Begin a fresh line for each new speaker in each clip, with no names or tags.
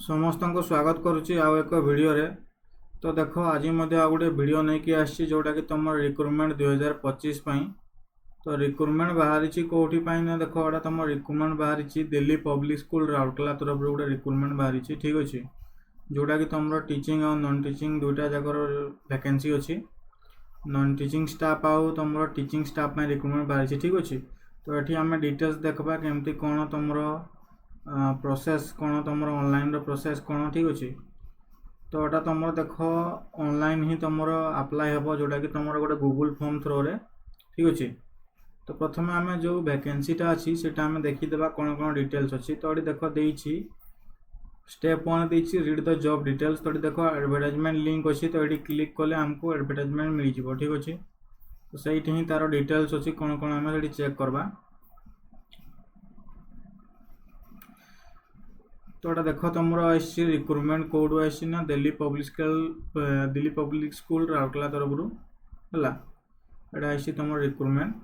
समस्त को स्वागत करुच्ची आउ एक वीडियो रे। तो देख आज आ गोटे वीडियो नहीं कि आसी जोटा कि तुम रिक्रुटमेंट 2025 तो रिक्रुटमेंट बाहरी कौटी ना देख एटा तुम रिक्रुटमेंट बाहरी दिल्ली पब्लिक स्कूल राउरकेला तरफ गोटे रिक्रुटमेंट बाहरी ठीक अच्छे जोटा कि तुम टीचिंग और नॉन टीचिंग दुईटा जगह वैकेंसी अच्छी नॉन टीचिंग स्टाफ आउ तुम टीचिंग स्टाफ रिक्रुटमेंट बाहरी ठीक अच्छे। तो ये आम डिटेल्स देखा केमती कौन तुम प्रोसेस कौन तुम ऑनलाइन प्रोसेस कौन ठीक अच्छे। तो यहाँ तुम देख ऑनलाइन ही तुम अप्लाई हे जोटा कि तुम गोटे गूगल फॉर्म थ्रो रे ठीक अच्छे। तो प्रथम आम जो वैकेंसीटा अच्छी से देखीदे कौन कौन डिटेल्स अच्छी। तो ये देख देती स्टेप 1 देती रीड द जॉब डिटेल्स। तो ये देख एडवर्टाइजमेंट लिंक अच्छी। तो ये क्लिक कले आमको एडवर्टाइजमेंट मिल जाए ठीक अच्छे। तो सही ही तार डिटेल्स अच्छी कौन कौन आम चेक करवा। तो यहाँ देख तुम रिक्रुटमेंट कोड आसी ना दिल्ली पब्लिक स्कूल राउरकेला तरफ है आई तुम रिक्रुटमेंट।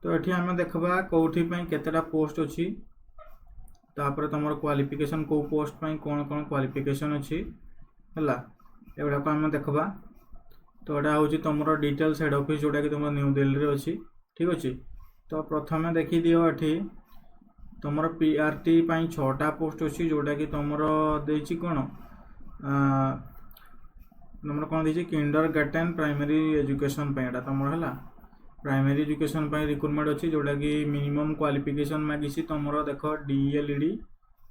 तो ये आम देखा कौटी केतेटा पोस्ट अच्छी तापर तुम क्वालिफिकेशन को पोस्ट कौन कौन क्वालिफिकेशन अच्छी है एगुड़ा को आम देखा। तो यहाँ हूँ तुम डिटेल्स हेड ऑफिस जोटा कि तुम न्यू दिल्ली अच्छी ठीक अच्छे। तो प्रथम देखी दियो ये तुम पीआरटी 6टा पोस्ट अच्छी जोटा कि तुम देची कौन तुम कौन देची किंडर गार्टन प्राइमरी एजुकेशन पे तुम है प्राइमरी एजुकेशन रिक्रुटमेंट अच्छी जोटा कि मिनिमम क्वालिफिकेशन मागिसी तुम देख डीएलईडी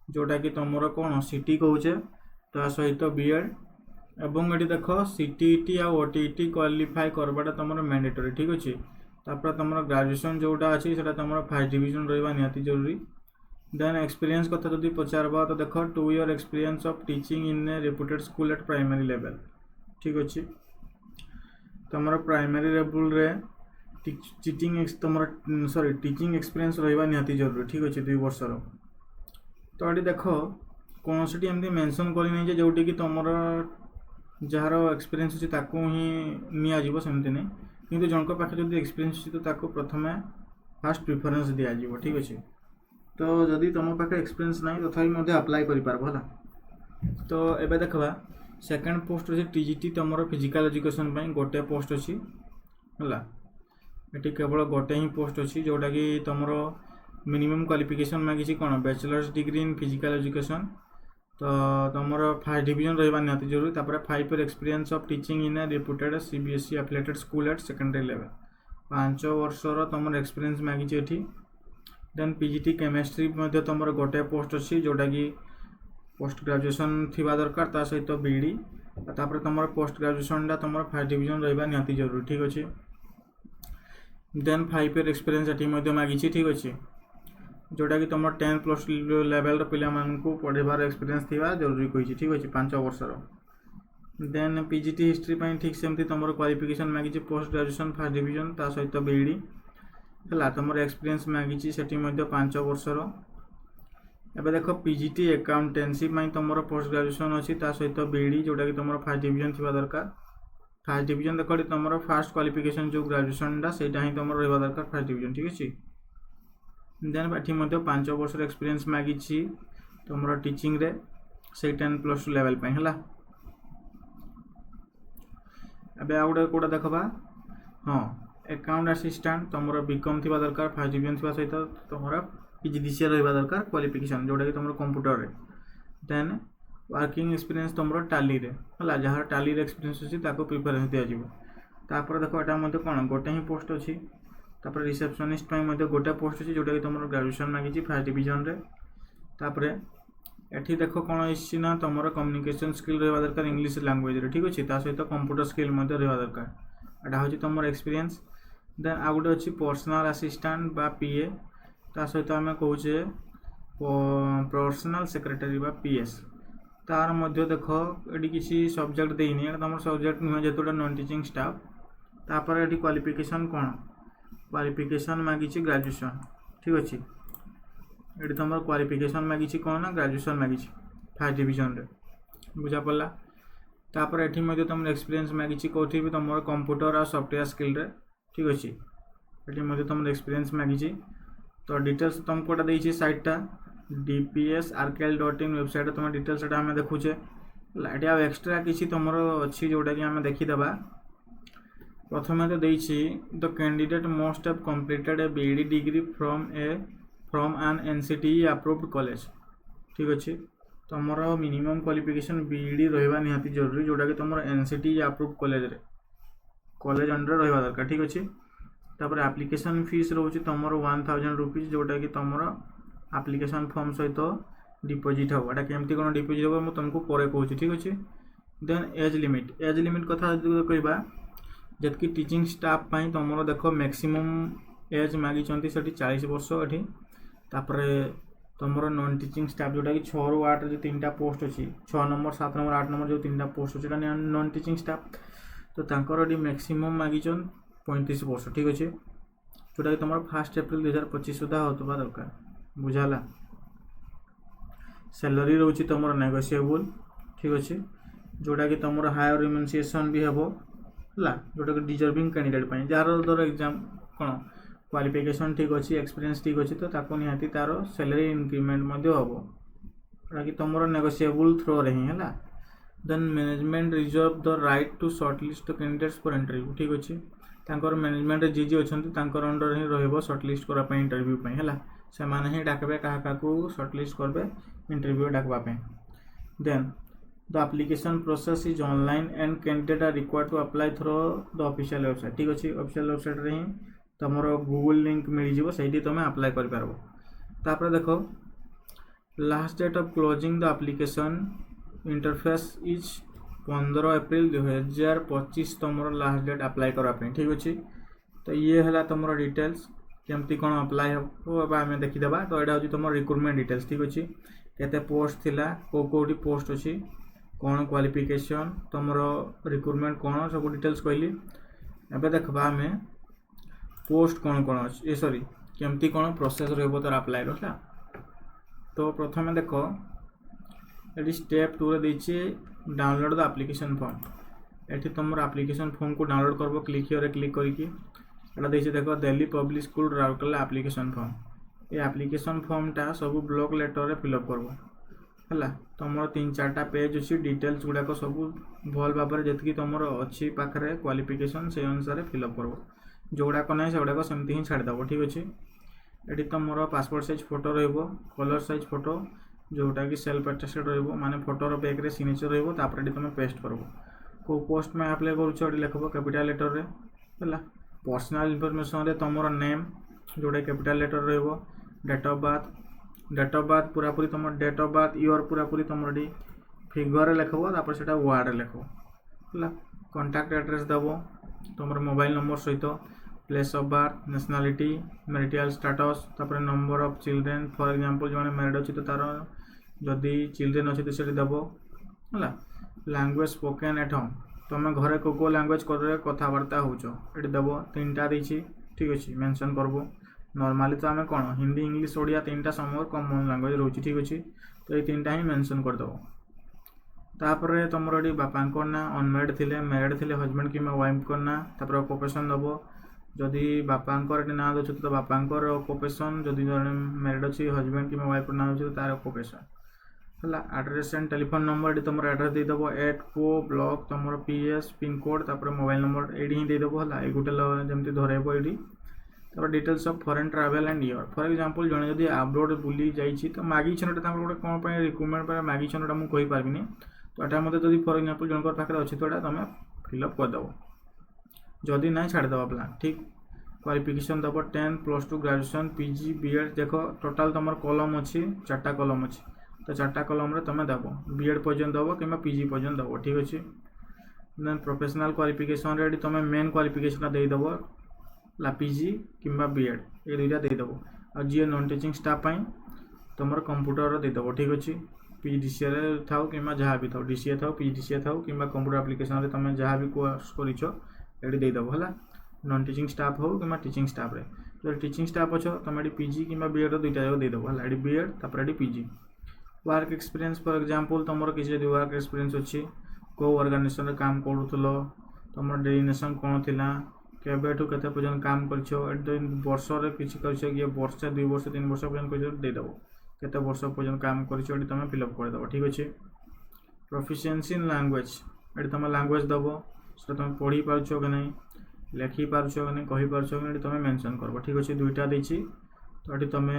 जोटा कि तुम कौन सीटी कौचे ता सहित बीएड एवं ये देख सीटीईटी आ ओटीईटी क्वालिफाई करवाटा तुम मैंडेटरी ठीक अच्छे। तापर तुम ग्रेजुएशन जोटा अच्छी से तुम 5 डिविजन रहा निहाती जरूरी। देन एक्सपीरियंस कथा जदि पचारबा तो देख 2 year experience of teaching in A reputed school eight primary level ठीक अच्छे। तुम प्राइमरी लेवल रे टीचिंग एक्सपीरियंस रहा निहाती जरूरी ठीक अच्छे 2 वर्षर। तो ये देख कौन सी एमती मेंशन करनी जोटी कि तुम जार एक्सपीरियंस अच्छी ताकू ही नियाजिबो सेमती नहीं किंतु जनक पाखे जब एक्सपीरियंस अच्छी तो ताकू प्रथम फास्ट प्रिफरेंस दिज्व ठीक अच्छे। तो जदि तुम पाखे एक्सपीरियंस ना तथा अप्लाई कर। तो एबे देखा सेकेंड पोस्ट अच्छे टीजीटी तुम फिजिकल एजुकेशन गोटे पोस्ट अच्छी है ये केवल गोटे ही पोस्ट अच्छी जोटा कि तुम मिनिमम क्वालिफिकेशन मांगी कौन bachelors degree in physical education. तो तुम 5 डिविजन रहा निहाती जरूरी। तापर 5 year experience of teaching in A reputed CBSE affiliated school eight secondary level 5 वर्षर तुम एक्सपीरियंस मांगी ये। देन पीजीटी केमिस्ट्री तुम गोटे पोस्ट अच्छी जोटा कि पोस्ट ग्रेजुएशन थी दरकार ता सहित बीडी तापर तुम पोस्ट ग्रेजुएशन तुम 5 डिविजन रहा निहाती जरूरी ठीक अच्छे। देन 5 ईयर एक्सपीरियंस ये मांगी ठीक अच्छे जोटा कि तुम 10+ लेवल पिला पढ़ार एक्सपीरियंस थी जरूरी कही ठीक अच्छे 5 वर्षर। देन पीजीटी हिस्ट्री ठीक सेमती तुम क्वालिफिकेशन मांगी पोस्ट ग्रेजुएशन 5 डिविजन ता सहित बीडी है तुम एक्सपीरियंस मांगी से 5 वर्षर। एबे देख पीजीटी अकाउंटेंसी तुम पोस्ट ग्रेजुएशन अच्छी सहित बीडी जोटा कि तुम 5 डिविजन थी दरकार। 5 डिविजन देख तुम फास्ट क्वालिफिकेशन जो ग्रेजुएशन से ही तुम रहा दरकार 5 डिविजन ठीक अच्छे। देन ये 5 वर्ष एक्सपीरियंस मांगी तुम टीचिंग रे से 10+ लेवल है। एबे आ गोटे कौटा देखा हाँ अकाउंट असिस्टेंट तुम बीकॉम थी दरकार 5 डिविजन थी सहित तुम पीजीडीसीए रहा दरकार क्वालिफिकेशन जोटा कि तुम कंप्यूटर रे। देन वर्किंग एक्सपीरियंस तुम टाली रे है जहाँ टाली एक्सपीरियंस अच्छी प्रिफरेंस दिज्व। तापर देख यहाँ कौन गोटे ही पोस्ट अच्छी तापर रिसेप्शनिस्ट गोटे पोस्ट अच्छी जोटा कि तुम ग्रेजुएशन मांगी 5 डिविजन रे। तापर एठी देख कौन आसी ना तुम कम्युनिकेशन स्किल रहा दरकार इंग्लिश लैंग्वेज ठीक अच्छे सहित कंप्यूटर स्किल रहा दरकार यहाँ हूँ तुम एक्सपीरियंस। देन आ गोटे अच्छी पर्सनल असिस्टेंट बा पीए ता सहित आम कहे पर्सनल सेक्रेटरी बा पीएस तार मध्य देख ये किसी सब्जेक्ट देनी तुम सब्जेक्ट नुहे जेहतु नॉन टीचिंग स्टाफ। तापर ये क्वालिफिकेशन कौन क्वालिफिकेशन मांगी ग्रेजुएशन ठीक अच्छे ये तुम क्वालिफिकेशन मांगी कौन ना ग्रेजुएशन मांगी 5 डिविजन रे बुझा पड़ा। तापर ये तुम एक्सपीरियंस मांगी कौटी भी तुम कंप्यूटर और सॉफ्टवेयर स्किल रे ठीक अच्छे ये तुम एक्सपीरियंस मांगी। तो डिटेल्स तुमको देती साइटा dpsarkel.in वेबसाइट तुम डिटेल्स आम देखुचे ये आ एक्सट्रा किसी तुम अच्छी जोटा कि आम देखीदे प्रथम तो देछि the candidate must have completed a BEd degree from an NCT approved college ठीक अच्छे तुम मिनिमम क्वालिफिकेशन बीईडी रहा निहाती जरूरी जोटा कि तुम एनसीटी अप्रूव्ड कॉलेज अंडर रहा दरकार ठीक अच्छे तापर एप्लिकेशन फीस रोचे तुम 1000 रुपीज जोटा कि तुम एप्लिकेशन फॉर्म सहित डिपोजिट हम एटा केमती कौन डिपोजिट हम मुझे तुमको पर कहूँ ठीक अच्छे देन एज लिमिट कथा कहवा जबकि टीचिंग स्टाफ पाई तुम देख मैक्सिमम एज मागी 40 वर्ष ये तुम नॉन टीचिंग स्टाफ जोटा कि 6 ରୁ 8 जो 3टा पोस्ट अच्छी 6 नंबर 7 नंबर 8 नंबर जो 3टा पोस्ट अच्छे नॉन टीचिंग स्टाफ तो तांकर ये मैक्सिमम मागी 35 वर्ष ठीक अच्छे जोटा कि तुम 1 एप्रिल 2025 सुधा होता दरकार बुझाला सैलरी रोची तुम नेगोशिएबल ठीक अच्छे जोटा कि तुम हायर रिम्यूनरेशन भी हम है जोटा कि डिजर्विंग कैंडिडेट पाई जार दर एग्जाम कौन क्वालिफिकेशन ठीक अच्छी एक्सपीरियंस ठीक अच्छी तो ताको निहाती तार सैलरी इंक्रीमेंट हम जोटा कि तुम नेगोशिएबल थ्रो रे ही है then management reserve the right to shortlist candidates for interview ठीक अच्छे तांकर मैनेजमेंट जी जी अच्छा तांकर अंडर ही रहिबो शॉर्टलिस्ट करबा इंटरव्यू पे है से माने ही डाकबे कहा शॉर्टलिस्ट करबे इंटरव्यू डाकबा पे then the application process is online and candidate are required to apply through the official website ठीक अच्छे ऑफिशियल वेबसाइट रे ही तुम गूगल लिंक मिल जाव से तुम अप्लाई कर पारबो तापर देखो last date of closing the application interface is 15 April 2025 तुम लास्ट डेट अप्लाई करने ठीक अच्छे तो ये है तुम डिटेल्स केमती कौन अप्लाई हम आम देखीदे तो यहाँ हूँ तुम रिक्रुटमेंट डिटेल्स ठीक अच्छे केते पोस्ट थिला कोटी पोस्ट अच्छी कौन क्वालिफिकेशन तुम रिक्रुटमेंट कौन सब डिटेल्स कहली एबे देखबा आम पोस्ट कौन कौन अच्छे ये सॉरी केमती कौन प्रोसेस रहिबो तार अप्लाई रहा तो प्रथम देख ये स्टेप 2 रे देछि डाउनलोड द एप्लिकेशन फॉर्म ये तुम एप्लिकेशन फॉर्म को डाउनलोड करबो क्लिक हियर क्लिक करके एटा देछि देखो Delhi public school Rourkela application form ये एप्लिकेशन फॉर्मटा सब ब्लॉक लेटर रे फिलअप करबो है तुम 3-4टा पेज अच्छी डिटेल्स गुड़ाक सब भल भाव जी तुम अच्छी पाखे क्वालिफिकेशन से अनुसार फिलअप करबो जोड़ाक ना से गुड़ाक सेमती ही छाड़देव ठीक अच्छे ये तुम पासपोर्ट साइज फोटो रहिबो कलर साइज फोटो जोटा कि सेल्फ अटेस्टेड रहिबो माने फोटोर बैक रे सिग्नेचर रहिबो तापर तुम पेस्ट करबो को पोस्ट में अप्लाई करूछ एडी लिखबो कैपिटल लेटर रे है पर्सनल इनफॉरमेशन रे तुम नेम जोटा कैपिटल लेटर रहिबो डेट ऑफ बर्थ पूरा पूरी तुम डेट ऑफ बर्थ ईयर पूरा पूरी तुम फिगर रे लिखबो तापर सेटा वर्ड रे लिखबो है कांटेक्ट एड्रेस देबो तुम मोबाइल नंबर सहित place of birth nationality marital status तापर number of children for example जो मैरिड अच्छी तो तार जदि चिल्ड्रेन अच्छे तो सीट देव है लैंग्वेज स्पोकन एट होम तुम घरे को लैंग्वेज कथबार्ता होट देव 3टा देछि ठीक अच्छे मेंशन करबो नॉर्मली तो आम कौन हिंदी इंग्लिश ओडिया 3टा समर कॉमन लैंग्वेज रोचे ठीक अच्छे तो ये 3टा ही मेंशन करदेव तापर तुम ये बापा ना अनमेरिड थे मैरिड थे हजबैंड कि वाइफ को ना तापर ऑक्युपेशन दब जदि बापांकर ना दे तो बापांकर ऑक्युपेशन जदि मैरिड अच्छी हजबैंड कि वाइफ ना दे तार ऑक्युपेशन है एड्रेस एंड टेलीफोन नंबर ये तुम एड्रेस देदेव एट को ब्लॉक तुम पीएस पिन कोड तापर मोबाइल नंबर ये ही देदेव है ये गोटे जमी धरब ये तापर details of foreign travel and year for example जड़े जदि अब्रॉड बुली जाइए तो मागी गोटे गोटे कौन रिक्रुटमेंट मागी मुझे कहीपरि तो यहाँ मतलब जब फॉर एग्जांपल जनकर पाखे अच्छे तो यहाँ तुम फिलअप करदेव जदि ना छाड़देव प्लान ठीक क्वालिफिकेशन दब 10+2 ग्रेजुएशन पीजी बीएड देख टोटाल तुम कलम अच्छी 4टा कलम अच्छी तो 4टा कलम रे तुम देव बीएड पर्यंत दब कि पीजी पर्यंत दब ठीक अच्छे देन प्रोफेशनल क्वालिफिकेशन रे तुम मेन क्वालिफिकेशन देदेव पीजी कि बीएड ये 2टा देदेव आ जी नॉन टीचिंग स्टाफ तुम कंप्यूटर देदेव ठीक अच्छे पीजीडीसीए थाओ कि जहाँ भी था डीसीए था पीजीडीसीए था कि कंप्यूटर एप्लिकेशन तुम जहाँ भी कोर्स कर देदेव है नॉन टीचिंग स्टाफ हो कि टीचिंग स्टाफ रे जो टीचिंग स्टाफ अच्छो तुम ये पीजी कि बीएड 2टा जाक देदेव है ये बीएड तापर ये PG work experience for example तुम किसी जब वर्क एक्सपीरियंस अच्छी को ऑर्गेनाइजेशन रे काम करूथलो तुम डेजिग्नेशन कौन थिला केबेठू केते पर्यंत काम करछो वर्ष रे किछि करछो कि वर्ष 2 वर्ष 3 वर्ष पर्यंत देदेव केते वर्ष पर्यंत काम करछो एटी तुम फिलअप कर दबो ठीक अछि। प्रोफिशिएंसी इन लैंग्वेज एटी तुम लैंग्वेज दबो से तुम पढ़ी पारछो कि नहीं लेखि पारछो कि नहीं कहि पारछो कि नहीं तुम मेंशन करबो ठीक अछि। दुईटा देछि तो एटी तुम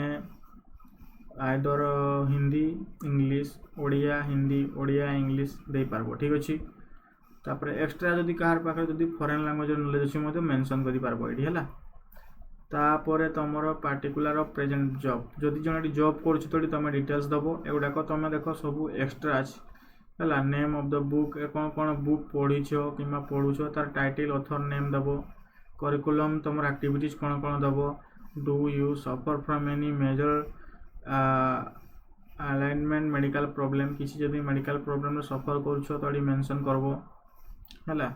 either Hindi English Odia Hindi Odia English दे पारबो ठीक अछि। तापर एक्स्ट्रा जदि कार पाखे जदि फॉरेन लैंग्वेज नॉलेज अछि मते मेंशन करि पारबो एटी हला। तापर तुमरो पार्टिकुलर प्रेजेंट जॉब जदि जने जॉब करछ तो तुम डिटेल्स दबो एगुडा को तुम देखो सब एक्स्ट्रा अछि हला। नेम ऑफ द बुक कोन कोन बुक पढिछो किमा पढुछो तार टाइटल ऑथर नेम दबो। करिकुलम तुमर एक्टिविटीज कोन कोन दबो। Do you suffer from any major alignment medical problem किसी जदि मेडिकल प्रॉब्लम रे सफर करछो तो एडी मेंशन करबो हला।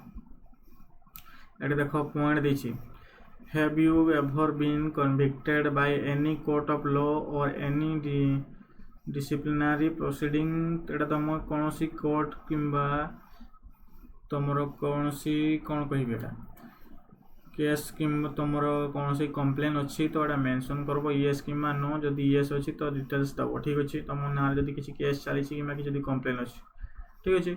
एडी देखो पॉइंट देछि have you ever been convicted by any court of law or any disciplinary proceeding एटा तुम कौन सी कोर्ट किंबा तुमरो कौन सी कौन कहिबेटा केस किंबा तुमरो कौन सी कंप्लेन अछि तो एटा मेंशन करबो यस किंबा नो जदि यस अछि तो डिटेल्स दबो ठीक अछि। तुम ना जदि किछि केस चली छि किंबा किछि जदि कंप्लेन अछि ठीक अछि।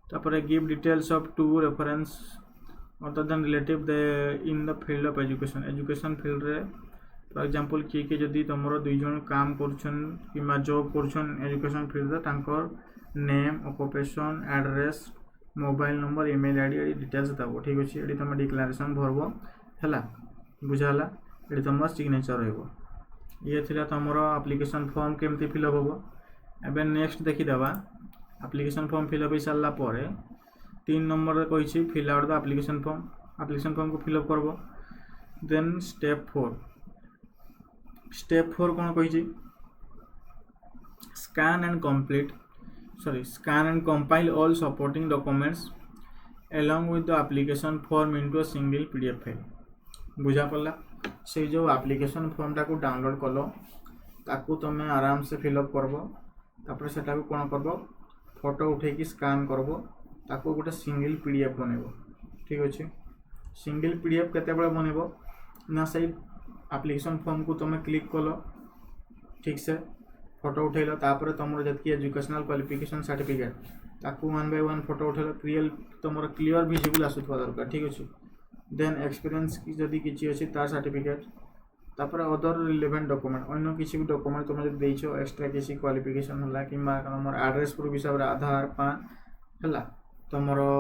तापर give details of two reference other than relative the in the field of education field रे फॉर एग्जांपल किए जदि तुमरो दुई जन काम करछन किमा जॉब करछन एजुकेशन फील्ड रे तांकर name occupation address mobile number email ID details दबो ठीक अछि। एडी तुम डिक्लेरेशन भरबो हला बुझाला एडी तुम सिग्नेचर रहबो। ये थिला तुमरो एप्लीकेशन फॉर्म केमती फिल अप होबो। एबे नेक्स्ट देखि देबा एप्लीकेशन फॉर्म फिल अप हो सारला परे 3 नंबर कही fill out the application form को फिलअप करबो। देन स्टेप 4 कौन कही scan and compile all supporting documents along with the application form into a single PDF file. बुझा पड़ला से जो एप्लीकेशन फॉर्म टाको डाउनलोड कलो ताकू तुम आराम से फिलअप करबो। तापर सेटा को कोन करबो फोटो उठे की स्कैन करबो ताको गोटे सिंगल पीडीएफ बनेबो ठीक अछि। सिंगल पीडीएफ केते बळे बनेबो ना से एप्लीकेशन फॉर्म को तुम क्लिक कलो ठीक से फोटो उठेलो तापर तुमरो जतकी एजुकेशनल क्वालिफिकेशन सर्टिफिकेट ताको 1 बाय 1 फोटो उठेलो क्लियर विजिबल आसुथवा दरकार ठीक अछि। देन एक्सपीरियंस की जदी किछि अछि तार सर्टिफिकेट तापर अदर रिलेवेंट डॉक्यूमेंट अन्य किछि भी डॉक्यूमेंट तुम जदी देइछो एक्स्ट्रा किछि क्वालिफिकेशन होला किबा हमर एड्रेस प्रूफ हिसाब रे आधार पान हला तुमरो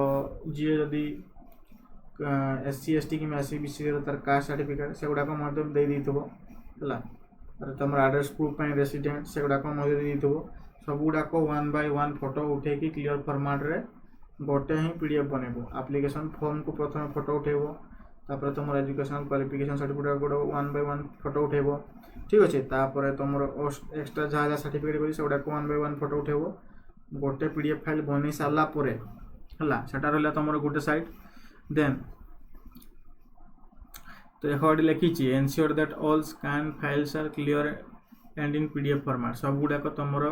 जी जदि एससी एसटी कि एससी बीसी तार कास्ट सर्टिफिकेट से गुडा को मते दे दिथबो हला। अरे तुमर एड्रेस प्रूफ पय रेसिडेंट से गुडा को मते दे दिथबो सब गुडा को 1 बाय 1 फोटो उठे की क्लियर फॉर्मेट रे गोटे ही पीडीएफ बनेबो। एप्लीकेशन फॉर्म को प्रथम फोटो उठेबो तापर तुमर एजुकेशनल क्वालिफिकेशन सर्टिफिकेट गुडा 1 बाय 1 फोटो उठेबो ठीक अछि। तापर तुमर एक्स्ट्रा जहा सर्टिफिकेट करी से गुडा को 1 बाय 1 फोटो उठेबो गोटे पीडीएफ फाइल बनै सारला परे हला सेटा रहला तुमरो गोटे साइड। देन तो एखोडी लिखी छी ensure that all scan files are clear and in PDF format सब गुडा को तुमरो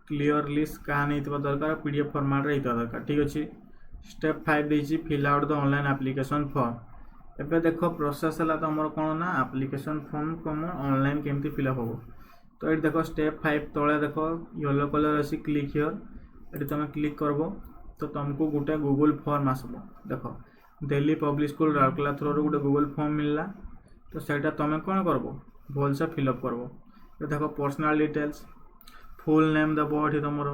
क्लियरली स्कैन हेतबा दरकार पीडीएफ फॉर्मेट रे हेतबा दरकार ठीक अछि। स्टेप 5 देछि fill out the online application form. एबे देखो प्रोसेस हला तुमरो कोन ना एप्लीकेशन फॉर्म को ऑनलाइन केमती फिल अप होबो तो एट देखो स्टेप 5 तळे देखो येलो कलर अछि क्लिक हियर एटी तुम क्लिक करबो तो तुमको गोटे गूगल फॉर्म आसबो। देखो Delhi public school Rourkela through रो गोटे गूगल फॉर्म मिलला तो सेटा तुम कोन करबो भल से फिलअप करबो। तो देखो पर्सनल डिटेल्स फुल नेम दबो एठी तुमरो।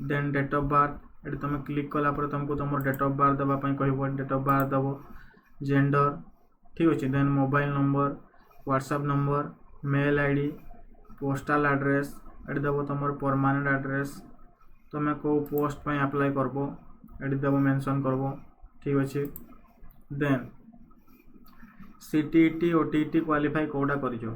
देन डेट ऑफ बर्थ एठी तुम क्लिक कला पर तुमको तुमर डेट ऑफ बर्थ दबा पई कहबो डेट ऑफ बर्थ दबो। जेंडर ठीक अछि। Then mobile number WhatsApp number mail ID postal address एठी दबो तुमर परमानेंट एड्रेस तुम को पोस्ट पे अप्लाई करबो एडी देबो मेंशन करबो ठीक अछि। देन सीटीईटी ओटीईटी क्वालिफाई कोडा करिजो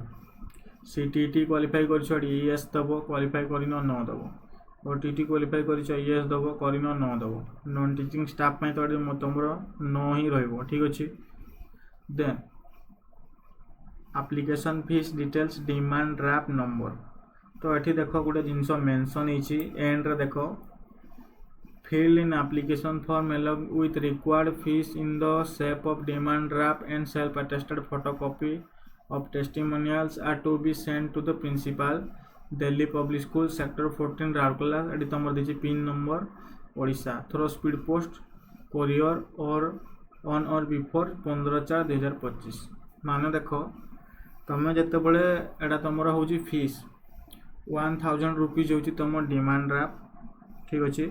सीटीईटी क्वालिफाई करिछो यस दबो क्वालिफाई करिनो नो दबो ओटीईटी क्वालिफाई करिछो यस दबो करिनो नो दबो नॉन टीचिंग स्टाफ पे तो तुमरो नो ही रहइबो ठीक अछि। Then application fees details demand draft number तो एठी देखो गोटे जिनसो मेंशन हिची एंड रे देखो fill in application form along with required fees in the shape of demand draft and self attested photocopy of testimonials are to be sent to the principal Delhi public school sector 14 Rourkela एटी तुम देती pin number Odisha through speed post courier or on or before 15/4/2025 मान देख तुम जिते बड़े एटा तुम हूँ फीस 1000 रुपीज हूँ तुम डिमांड ड्राफ्ट ठीक अच्छे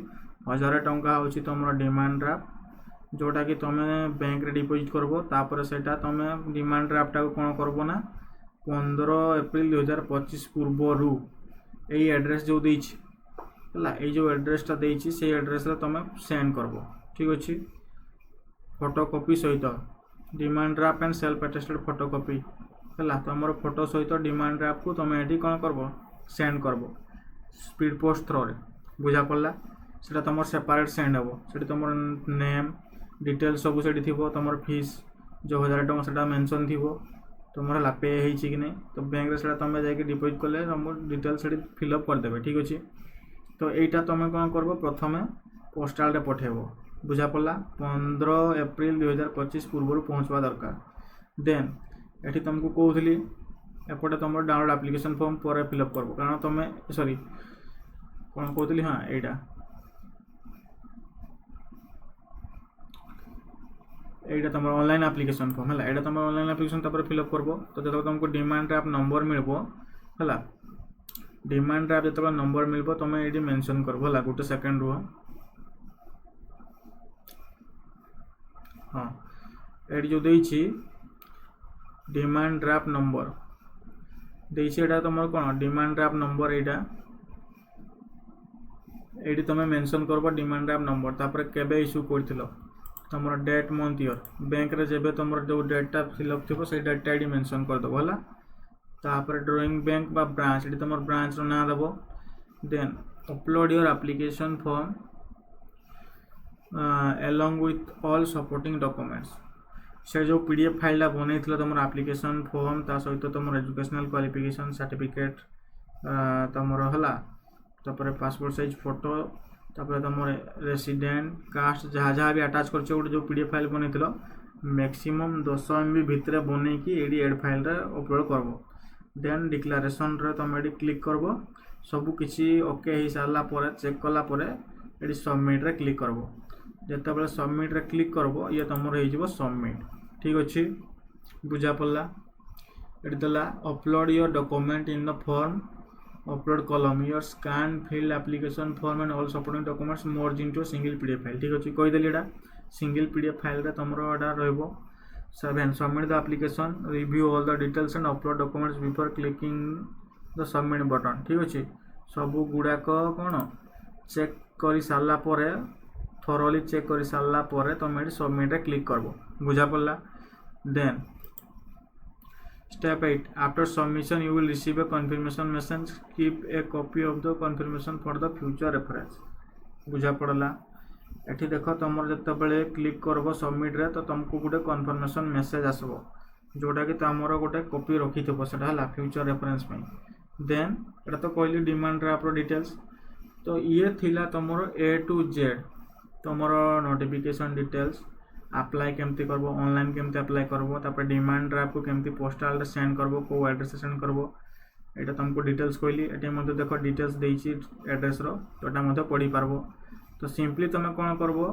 1000 टंका हूँ तुम डिमांड ड्राफ्ट जोटा कि तुम बैंक रे डिपोजिट करबो तापर सेटा तुम डिमांड ड्राफ्ट को कौन करबो ना 15 एप्रिल 2025 पूर्वर यही एड्रेस जो देछि हला ये जो एड्रेसटा देछि से एड्रेस रे तुम सेंड करबो ठीक अच्छे फोटोकॉपी सहित demand draft and self attested photocopy हला तुम फोटो सहित डिमांड ड्राफ्ट को तुम ये कौन करबो सेंड करबो स्पीड पोस्ट थ्रो रे बुझा पड़ला सेटा तुम सेपरेट सेंड हे से तुम नेम डिटेल्स सब से तुम फीस जो 1000 टଙ୍କା से मेंशन थी तुम है पे कि नहीं तो बैंक से तुम जाकि डिपोजिट कले तुम डिटेल्स फिलअप करदे ठीक अच्छे तो यहाँ तुम कौन कर प्रथम पोस्टाल रे पठेब बुझा पड़ा 15 एप्रिल 2025 पूर्व पहुँचवा दरकार देन ये तुमको कहूली एपटे तुम डाउनलोड एप्लिकेशन फॉर्म पर फिलअप कर कारण तुम सॉरी कौन कहती हाँ यहाँ तुम ऑनलाइन एप्लिकेशन फॉर्म है यहाँ तुम ऑनलाइन एप्लिकेशन फिलअप कर तो जो तुमको डिमांड ड्राफ्ट नंबर मिलबो है डिमांड ड्राफ्ट जो नंबर मिलबो तुम ये मेंशन कर गोटे सेकेंड रुह हाँ ये जो देछि डिमांड ड्राफ्ट नंबर देछि एटा तुम कौन डिमांड ड्राफ्ट नंबर यहाँ ये तुम मेंशन कर डिमांड ड्राफ्ट नंबर तापर केबे इश्यू करथिलो तुम डेट मंथ ईयर बैंक रे जेबे तुम जो डेटा फिलअप थी से डेटा ये मेंशन कर दबो है तापर ड्राइंग बैंक बा ब्रांच ये तुम ब्रांच रो ना दबो then upload your application form along with all supporting documents से जो पीडीएफ फाइल बन तुम एप्लिकेशन फॉर्म ता सहित तुम एजुकेशनल क्वालिफिकेशन सर्टिफिकेट तुम है पासपोर्ट साइज फोटो तापर तुम रेसिडेंट कास्ट जहाँ जहाँ भी अटैच कर जो पीडीएफ फाइल बन मैक्सिमम 10 MB भितर बन कि एड फाइल रे अपलोड करब देन डिक्लेरेशन रे तुम ये क्लिक करब सब किसी ओके हो सारा चेक कला ये सबमिट रे क्लिक करब जिते बड़े सबमिट रे क्लिक करब ये तुम हो सबमिट ठीक अच्छे बुझा पड़ा ये देला upload your document in the form upload column your scan fill application form and all supporting documents merge into single PDF file ठीक अच्छे कहीदेली यहाँ सिंगल पीडीएफ फाइल रे तुम रहिबो 7 submit the application review all the details and upload documents before clicking the submit button ठीक अच्छे सब गुड़ाक कौन चेक कर सारा थोरोली चेक कर सारा तुम ये सबमिट रे क्लिक करबो बुझा पड़ा then Step 8 after submission you will receive a confirmation message keep a copy of the confirmation for the future reference बुझा पड़ला एठी देखो तुम जिते बड़े क्लिक करबो सबमिट रे तो तुमको गोटे कन्फर्मेशन मेसेज आसबो जोटा कि तुमर गोटे कॉपी रखी थबो सेटा हला फ्यूचर रेफरेंस में देन एटा तो कहली डिमांड ड्राफ्ट रो डिटेल्स तो ये थिला तुमर A to Z तुमर नोटिफिकेशन डिटेल्स अप्लाई केमती करबो ऑनलाइन केमती अप्लाई करबो तापर डिमांड ड्राफ्ट को केमती पोस्टल रे सेंड करबो को एड्रेस सेंड करबो एटा तुमको डिटेल्स कहली एटे मध्ये देखो डिटेल्स देछि एड्रेस रो तोटा मध्ये पढी पारबो तो सिंपली तुम कौन करबो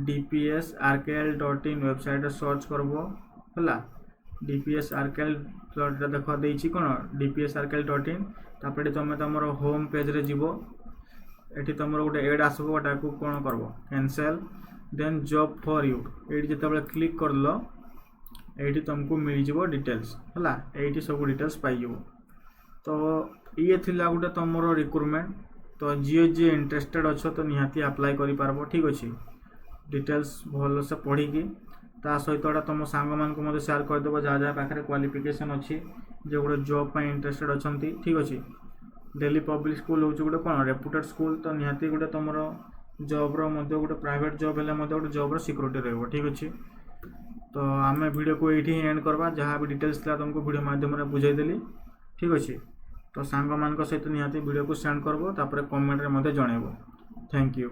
dpsrkl.in वेबसाइट रे सर्च करबो हला dpsrkl देखो देछि कोन dpsrkl.in तापर तुम होम पेज रे जीवो एठी तुम गोटे एड आसबो एटा को कौन करबो cancel then job for you ये जिते क्लिक कर लो ये तुमको मिल जाव डिटेल्स है ये सब डिटेल्स पाई तो ये थिला गोटे तुम रिक्रुटमेंट तो जी जी इंटरेस्टेड अच्छो तो निहाती अप्लाई करि पारबो ठीक अच्छे डिटेल्स भल से पढ़ी ता सहित तुम सांग मान शेयर करदेव जहाँ जहाँ पाखे क्वालिफिकेशन अच्छी जो गोटे जॉब पर इंटरेस्टेड अच्छा ठीक अच्छे दिल्ली पब्लिक स्कूल हूँ गोटे कौन रेपुटेड स्कूल तो निहाती गोटे तुम जॉब गोटे प्राइवेट जॉब है गोटे जॉब सिक्योरिटी रहिबो ठीक अच्छे तो आम वीडियो को ये एंड करवा जहाँ भी डिटेल्स था तुमको वीडियो माध्यम बुझाईदेली ठीक अच्छे तो सांग मान सहित निहाती वीडियो को सेंड करबो तापर कमेंट रे मते जणेबो थैंक यू।